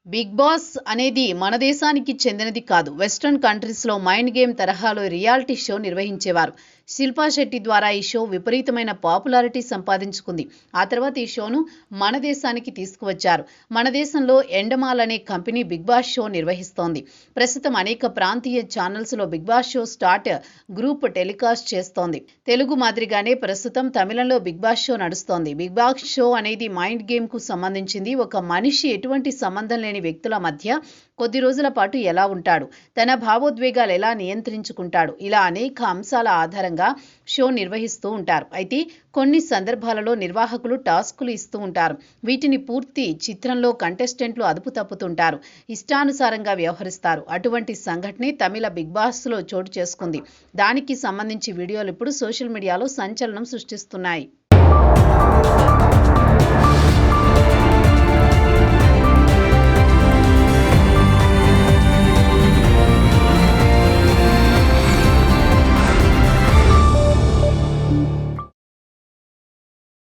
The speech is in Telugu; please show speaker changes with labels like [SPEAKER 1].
[SPEAKER 1] బిగ్ బాస్ అనేది మన దేశానికి చెందినది కాదు. వెస్టర్న్ కంట్రీస్‌లో మైండ్ గేమ్ తరహాలో రియాలిటీ షో నిర్వహించేవారు. శిల్పా శెట్టి ద్వారా ఈ షో విపరీతమైన పాపులారిటీ సంపాదించుకుంది. ఆ తర్వాత ఈ షోను మన దేశానికి తీసుకువచ్చారు. మన దేశంలో ఎండమాల్ అనే కంపెనీ బిగ్ బాస్ షో నిర్వహిస్తోంది. ప్రస్తుతం అనేక ప్రాంతీయ ఛానల్స్‌లో Bigg Boss show start group telecast చేస్తోంది. తెలుగు మాదిరిగానే ప్రస్తుతం తమిళంలో బిగ్ బాస్ షో నడుస్తోంది. బిగ్ బాస్ షో అనేది మైండ్ గేమ్‌కు సంబంధించింది. ఒక మనిషి ఎటువంటి సంబంధం లేని వ్యక్తుల మధ్య కొద్ది రోజుల పాటు ఎలా ఉంటాడు, తన భావోద్వేగాలు ఎలా నియంత్రించుకుంటాడు, ఇలా అనేక అంశాల ఆధారంగా షో నిర్వహిస్తూ ఉంటారు. అయితే కొన్ని సందర్భాలలో నిర్వాహకులు టాస్కులు ఇస్తూ ఉంటారు. వీటిని పూర్తి చిత్రంలో కంటెస్టెంట్లు అదుపు తప్పుతుంటారు, ఇష్టానుసారంగా వ్యవహరిస్తారు. అటువంటి సంఘటనే తమిళ బిగ్ బాస్లో చోటు చేసుకుంది. దానికి సంబంధించి వీడియోలు ఇప్పుడు సోషల్ మీడియాలో సంచలనం సృష్టిస్తున్నాయి.